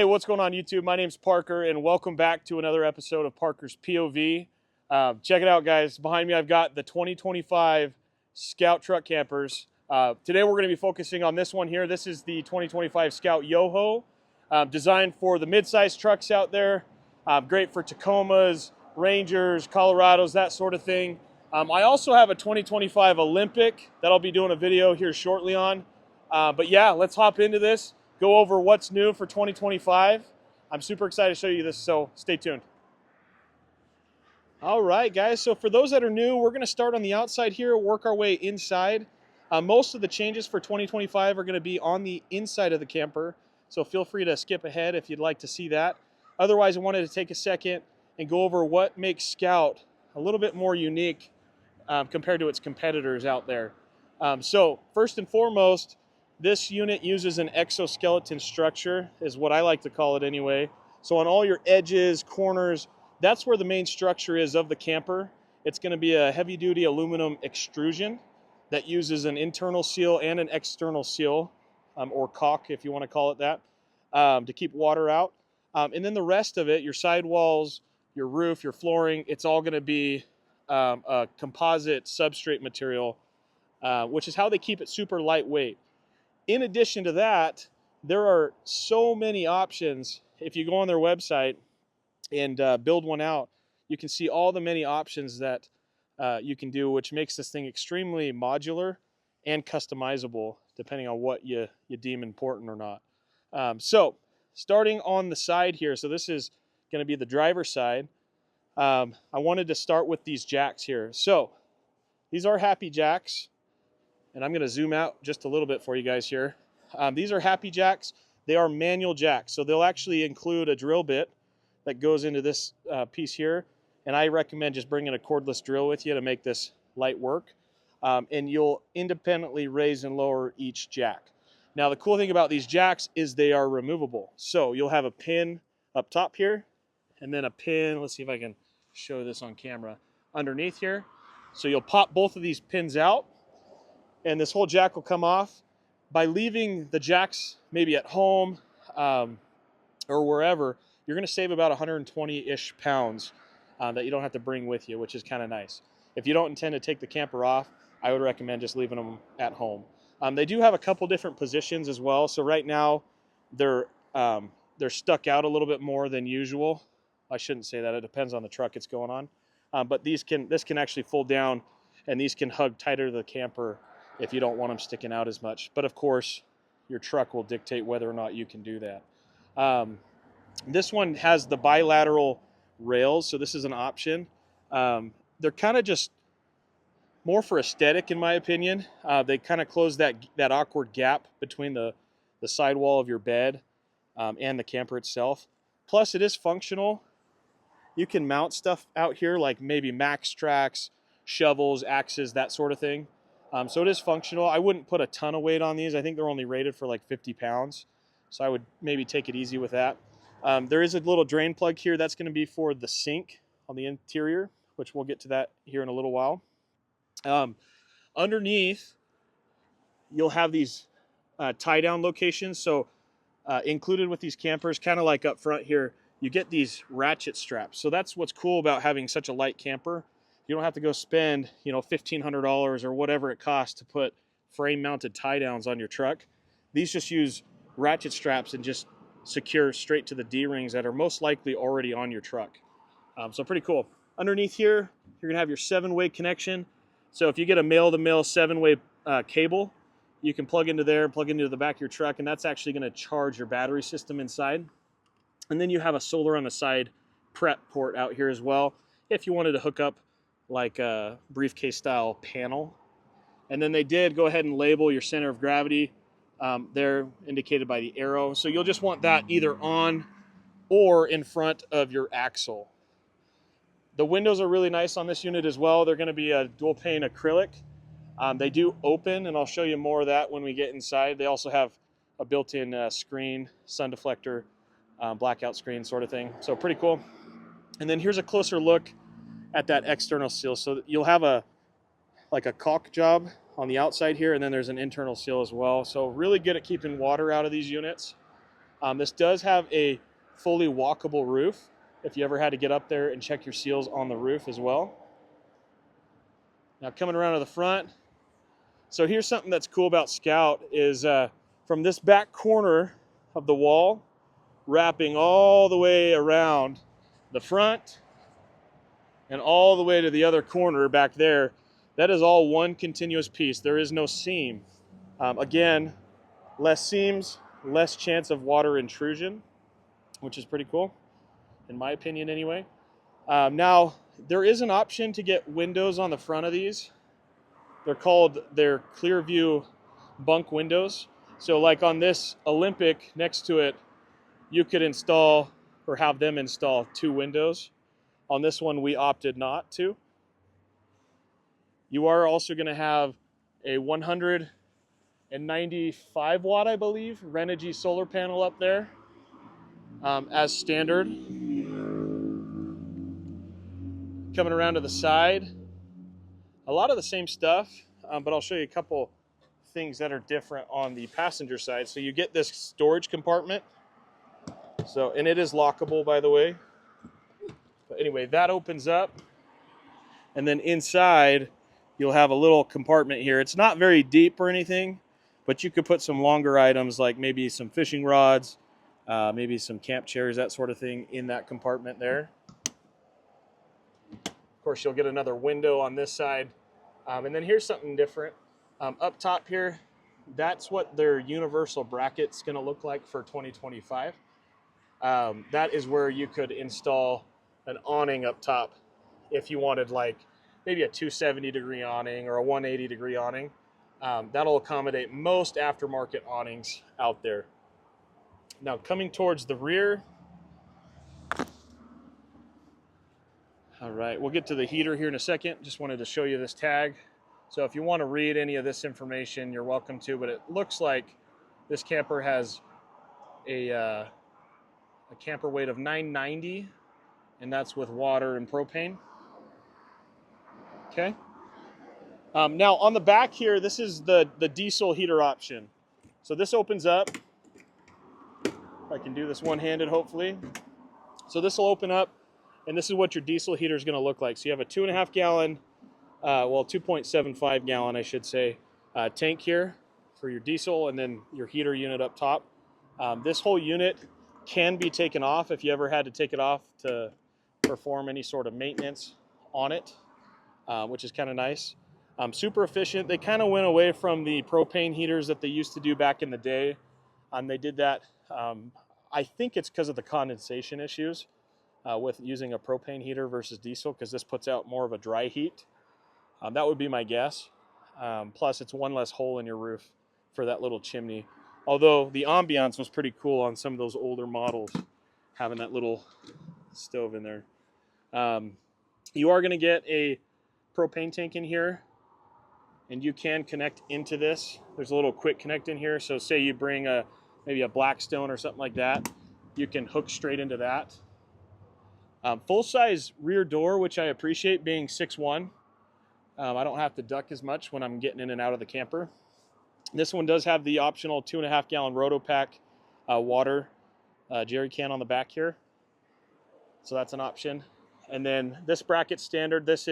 what's going on YouTube? My name's Parker and welcome back to another episode of Parker's POV. Check it out, guys. Behind me I've got the 2025 Scout Truck Campers. Today we're going to be focusing on this one here. This is the 2025 Scout Yoho, designed for the mid-sized trucks out there. Great for Tacomas, Rangers, Colorados, that sort of thing. I also have a 2025 Olympic that I'll be doing a video here shortly on. But yeah, let's hop into this. Go over what's new for 2025. I'm super excited to show you this, so stay tuned. All right, guys, so for those that are new, we're going to start on the outside here, work our way inside. Most of the changes for 2025 are going to be on the inside of the camper, so feel free to skip ahead if you'd like to see that. Otherwise, I wanted to take a second and go over what makes Scout a little bit more unique compared to its competitors out there. So first and foremost, this unit uses an exoskeleton structure, is what I like to call it anyway. So on all your edges, corners, that's where the main structure is of the camper. It's going to be a heavy-duty aluminum extrusion that uses an internal seal and an external seal, or caulk if you want to call it that, to keep water out. And then the rest of it, your sidewalls, your roof, your flooring, it's all going to be a composite substrate material, which is how they keep it super lightweight. In addition to that, there are so many options. If you go on their website and build one out, you can see all the many options that you can do, which makes this thing extremely modular and customizable depending on what you deem important or not. So starting on the side here, so this is going to be the driver's side. I wanted to start with these jacks here. So these are happy jacks. And I'm going to zoom out just a little bit for you guys here. These are happy jacks. They are manual jacks. So they'll actually include a drill bit that goes into this piece here. And I recommend just bringing a cordless drill with you to make this light work. And you'll independently raise and lower each jack. Now, the cool thing about these jacks is they are removable. So you'll have a pin up top here, and then a pin, let's see if I can show this on camera, underneath here. So you'll pop both of these pins out, and this whole jack will come off. By leaving the jacks maybe at home or wherever, you're going to save about 120-ish pounds that you don't have to bring with you, which is kind of nice. If you don't intend to take the camper off, I would recommend just leaving them at home. They do have a couple different positions as well. So right now, they're stuck out a little bit more than usual. I shouldn't say that. It depends on the truck it's going on. But this can actually fold down, and these can hug tighter to the camper if you don't want them sticking out as much. But of course, your truck will dictate whether or not you can do that. This one has the bilateral rails, so this is an option. They're kind of just more for aesthetic, in my opinion. They kind of close that awkward gap between the sidewall of your bed and the camper itself. Plus, it is functional. You can mount stuff out here, like maybe max tracks, shovels, axes, that sort of thing. So it is functional. I wouldn't put a ton of weight on these. I think they're only rated for like 50 pounds. So I would maybe take it easy with that. There is a little drain plug here. That's going to be for the sink on the interior, which we'll get to that here in a little while. Underneath, you'll have these tie-down locations. So included with these campers, kind of like up front here, you get these ratchet straps. So that's what's cool about having such a light camper. You don't have to go spend, $1,500 or whatever it costs to put frame-mounted tie-downs on your truck. These just use ratchet straps and just secure straight to the D-rings that are most likely already on your truck. So pretty cool. Underneath here, you're gonna have your 7-way connection. So if you get a male-to-male 7-way cable, you can plug into there and plug into the back of your truck, and that's actually gonna charge your battery system inside. And then you have a solar on the side prep port out here as well, if you wanted to hook up like a briefcase style panel. And then they did go ahead and label your center of gravity there, indicated by the arrow. So you'll just want that either on or in front of your axle. The windows are really nice on this unit as well. They're going to be a dual pane acrylic. They do open, and I'll show you more of that when we get inside. They also have a built-in screen, sun deflector, blackout screen sort of thing. So pretty cool. And then here's a closer look at that external seal. So you'll have a caulk job on the outside here, and then there's an internal seal as well. So really good at keeping water out of these units. This does have a fully walkable roof if you ever had to get up there and check your seals on the roof as well. Now coming around to the front. So here's something that's cool about Scout is from this back corner of the wall, wrapping all the way around the front and all the way to the other corner back there, that is all one continuous piece. There is no seam. Again, less seams, less chance of water intrusion, which is pretty cool, in my opinion anyway. Now, there is an option to get windows on the front of these. They're clear view bunk windows. So like on this Olympic next to it, you could install or have them install 2 windows. On this one, we opted not to. You are also going to have a 195 watt, I believe, Renogy solar panel up there as standard. Coming around to the side, a lot of the same stuff, but I'll show you a couple things that are different on the passenger side. So you get this storage compartment. So, and it is lockable, by the way. But anyway, that opens up. And then inside, you'll have a little compartment here. It's not very deep or anything, but you could put some longer items like maybe some fishing rods, maybe some camp chairs, that sort of thing in that compartment there. Of course, you'll get another window on this side. And then here's something different. Up top here, that's what their universal bracket's going to look like for 2025. That is where you could install an awning up top if you wanted like maybe a 270-degree awning or a 180-degree awning. That'll accommodate most aftermarket awnings out there. Now coming towards the rear. All right, we'll get to the heater here in a second. Just wanted to show you this tag. So if you want to read any of this information, you're welcome to, but it looks like this camper has a camper weight of 990, and that's with water and propane. Okay. Now on the back here, this is the diesel heater option. So this opens up. I can do this one-handed, hopefully. So this will open up, and this is what your diesel heater is going to look like. So you have a 2.5 gallon, well, 2.75 gallon, I should say, tank here for your diesel, and then your heater unit up top. This whole unit can be taken off if you ever had to take it off to perform any sort of maintenance on it, which is kind of nice. Super efficient. They kind of went away from the propane heaters that they used to do back in the day. They did that. I think it's because of the condensation issues with using a propane heater versus diesel, because this puts out more of a dry heat. That would be my guess. Plus, it's one less hole in your roof for that little chimney. Although the ambiance was pretty cool on some of those older models, having that little stove in there. You are going to get a propane tank in here, and you can connect into this. There's a little quick connect in here. So say you bring maybe a Blackstone or something like that, you can hook straight into that. Full-size rear door, which I appreciate being 6'1". I don't have to duck as much when I'm getting in and out of the camper. This one does have the optional 2.5 gallon Rotopack water jerry can on the back here. So that's an option. And then this bracket standard, this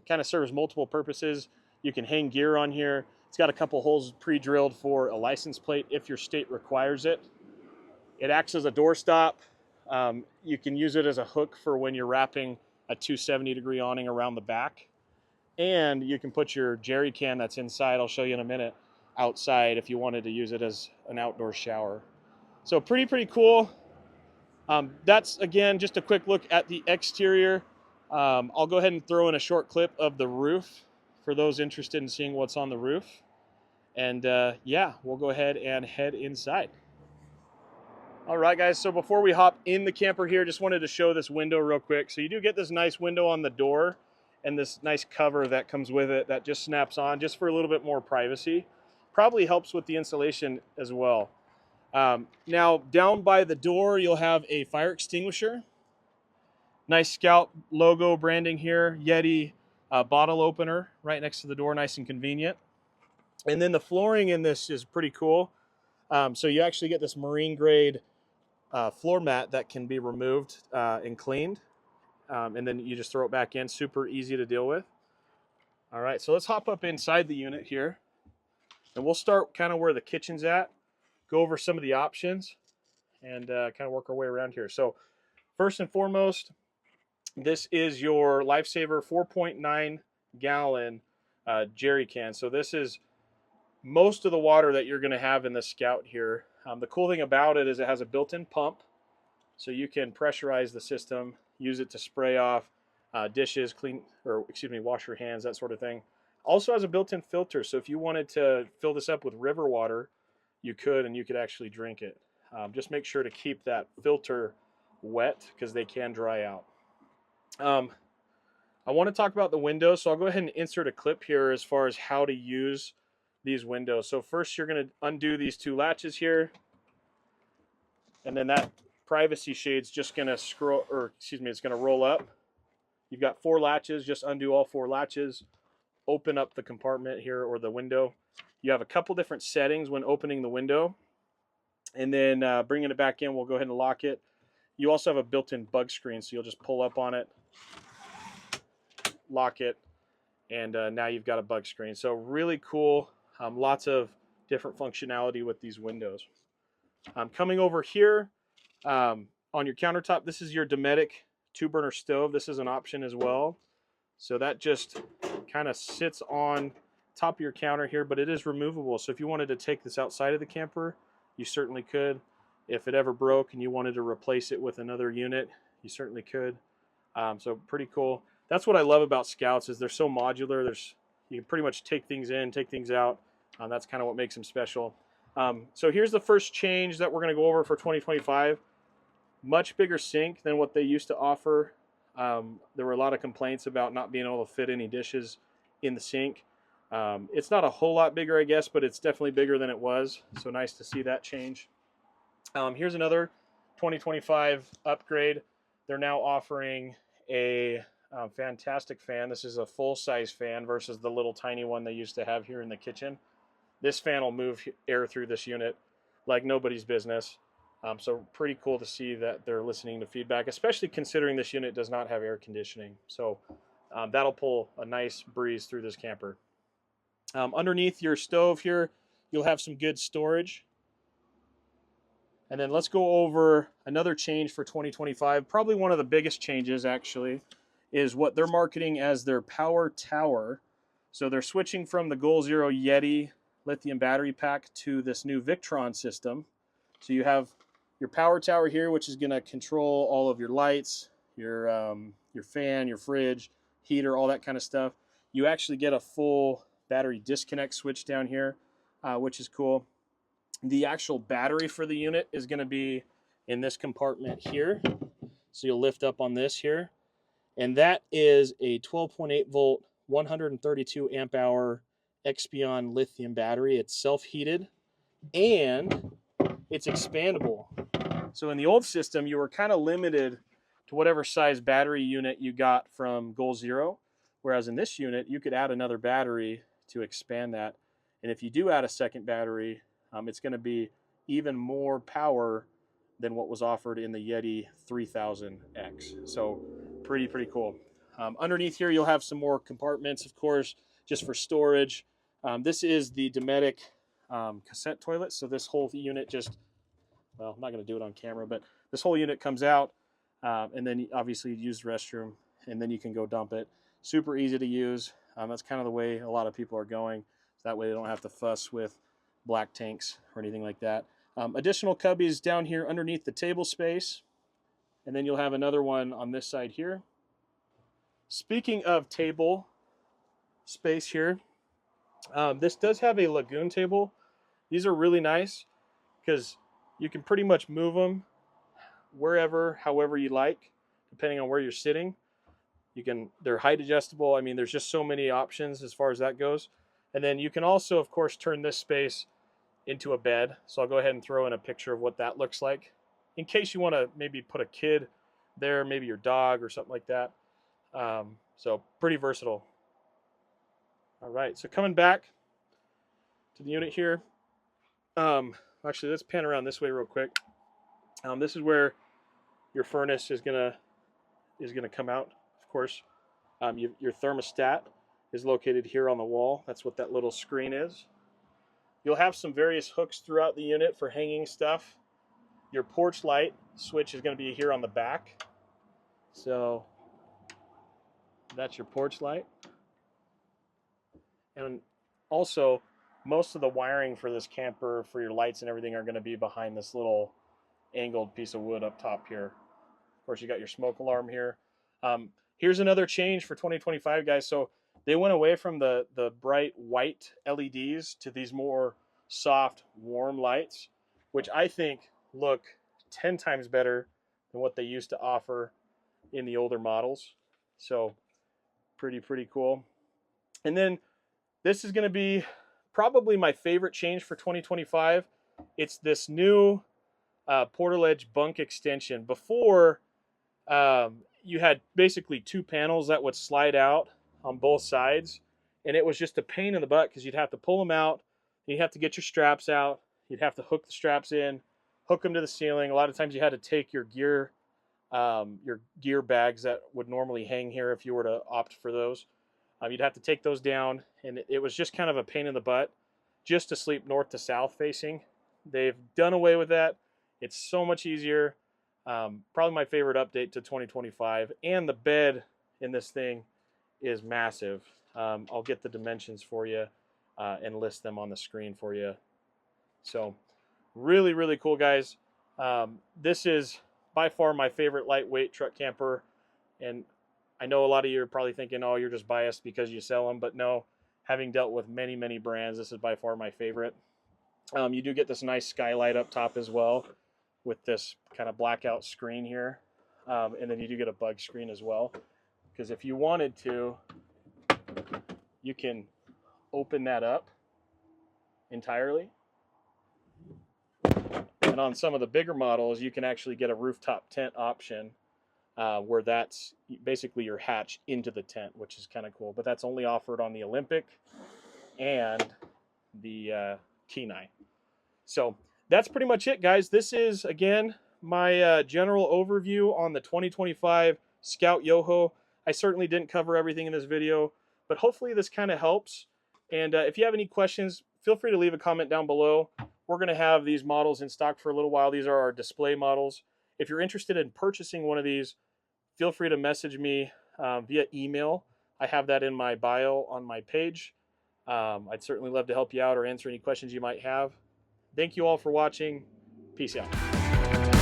kind of serves multiple purposes. You can hang gear on here. It's got a couple holes pre-drilled for a license plate if your state requires it. It acts as a doorstop. You can use it as a hook for when you're wrapping a 270-degree awning around the back. And you can put your jerry can that's inside, I'll show you in a minute, outside if you wanted to use it as an outdoor shower. So pretty cool. That's, again, just a quick look at the exterior. I'll go ahead and throw in a short clip of the roof for those interested in seeing what's on the roof. And yeah, we'll go ahead and head inside. All right, guys, so before we hop in the camper here, just wanted to show this window real quick. So you do get this nice window on the door and this nice cover that comes with it that just snaps on just for a little bit more privacy. Probably helps with the insulation as well. Now, down by the door, you'll have a fire extinguisher. Nice Scout logo branding here. Yeti bottle opener right next to the door, nice and convenient. And then the flooring in this is pretty cool. So you actually get this marine grade floor mat that can be removed and cleaned. And then you just throw it back in. Super easy to deal with. All right, so let's hop up inside the unit here. And we'll start kind of where the kitchen's at, go over some of the options, and kind of work our way around here. So first and foremost, this is your Lifesaver 4.9 gallon jerry can. So this is most of the water that you're going to have in the Scout here. The cool thing about it is it has a built-in pump, so you can pressurize the system, use it to spray off dishes, clean, or excuse me, wash your hands, that sort of thing. Also has a built-in filter, so if you wanted to fill this up with river water, you could, and you could actually drink it. Just make sure to keep that filter wet because they can dry out. I want to talk about the windows, so I'll go ahead and insert a clip here as far as how to use these windows. So first you're going to undo these two latches here, and then that privacy shade's just going to scroll, or excuse me, it's going to roll up. You've got 4 latches, just undo all 4 latches, open up the compartment here or the window. You have a couple different settings when opening the window, and then bringing it back in, we'll go ahead and lock it. You also have a built-in bug screen, so you'll just pull up on it, lock it, and now you've got a bug screen. So really cool. Lots of different functionality with these windows. Coming over here on your countertop, this is your Dometic 2-burner stove. This is an option as well. So that just kind of sits on top of your counter here, but it is removable. So if you wanted to take this outside of the camper, you certainly could. If it ever broke and you wanted to replace it with another unit, you certainly could. So pretty cool. That's what I love about Scouts is they're so modular. You can pretty much take things in, take things out. That's kind of what makes them special. So here's the first change that we're going to go over for 2025. Much bigger sink than what they used to offer. There were a lot of complaints about not being able to fit any dishes in the sink. It's not a whole lot bigger, I guess, but it's definitely bigger than it was. So nice to see that change. Here's another 2025 upgrade. They're now offering a fantastic fan. This is a full-size fan versus the little tiny one they used to have here in the kitchen. This fan will move air through this unit like nobody's business. So pretty cool to see that they're listening to feedback, especially considering this unit does not have air conditioning. So that'll pull a nice breeze through this camper. Underneath your stove here, you'll have some good storage. And then let's go over another change for 2025. Probably one of the biggest changes, actually, is what they're marketing as their Power Tower. So they're switching from the Goal Zero Yeti lithium battery pack to this new Victron system. So you have your Power Tower here, which is going to control all of your lights, your fan, your fridge, heater, all that kind of stuff. You actually get a full battery disconnect switch down here, which is cool. The actual battery for the unit is going to be in this compartment here. So you'll lift up on this here. And that is a 12.8 volt, 132 amp hour Expion lithium battery. It's self-heated and it's expandable. So in the old system, you were kind of limited to whatever size battery unit you got from Goal Zero. Whereas in this unit, you could add another battery to expand that. And if you do add a second battery, it's going to be even more power than what was offered in the Yeti 3000X. So pretty cool. Underneath here, you'll have some more compartments, of course, just for storage. This is the Dometic cassette toilet. So this whole unit just, well, I'm not going to do it on camera, but this whole unit comes out, and then obviously you use the restroom, and then you can go dump it. Super easy to use. That's kind of the way a lot of people are going. So that way they don't have to fuss with black tanks or anything like that. Additional cubbies down here underneath the table space, and then you'll have another one on this side here. Speaking of table space here, this does have a lagoon table. These are really nice because you can pretty much move them wherever, however you like, depending on where you're sitting. They're height adjustable. I mean, there's just so many options as far as that goes. And then you can also, of course, turn this space into a bed. So I'll go ahead and throw in a picture of what that looks like in case you want to maybe put a kid there, maybe your dog or something like that. So pretty versatile. All right, so coming back to the unit here, Actually, let's pan around this way real quick. This is where your furnace is gonna come out, of course. Your thermostat is located here on the wall. That's what that little screen is. You'll have some various hooks throughout the unit for hanging stuff. Your porch light switch is going to be here on the back. So that's your porch light. And also, most of the wiring for this camper, for your lights and everything, are going to be behind this little angled piece of wood up top here. Of course, you got your smoke alarm here. Here's another change for 2025, guys. So they went away from the bright white LEDs to these more soft, warm lights, which I think look 10 times better than what they used to offer in the older models. So pretty cool. And then this is going to be probably my favorite change for 2025. It's this new Portaledge bunk extension. Before, you had basically two panels that would slide out on both sides, and it was just a pain in the butt because you'd have to pull them out, you'd have to get your straps out, you'd have to hook the straps in, hook them to the ceiling. A lot of times you had to take your gear bags that would normally hang here if you were to opt for those. You'd have to take those down, and it was just kind of a pain in the butt just to sleep north to south facing. They've done away with that. It's so much easier. Probably my favorite update to 2025. And the bed in this thing is massive. I'll get the dimensions for you and list them on the screen for you. So really cool, guys. This is by far my favorite lightweight truck camper. And I know a lot of you are probably thinking, oh, you're just biased because you sell them. But no, having dealt with many brands, this is by far my favorite. You do get this nice skylight up top as well, with this kind of blackout screen here. And then you do get a bug screen as well. Because if you wanted to, you can open that up entirely. And on some of the bigger models, you can actually get a rooftop tent option where that's basically your hatch into the tent, which is kind of cool. But that's only offered on the Olympic and the Kenai. So that's pretty much it, guys. This is, again, my general overview on the 2025 Scout Yoho. I certainly didn't cover everything in this video, but hopefully this kind of helps. And if you have any questions, feel free to leave a comment down below. We're going to have these models in stock for a little while. These are our display models. If you're interested in purchasing one of these, feel free to message me via email. I have that in my bio on my page. I'd certainly love to help you out or answer any questions you might have. Thank you all for watching. Peace out.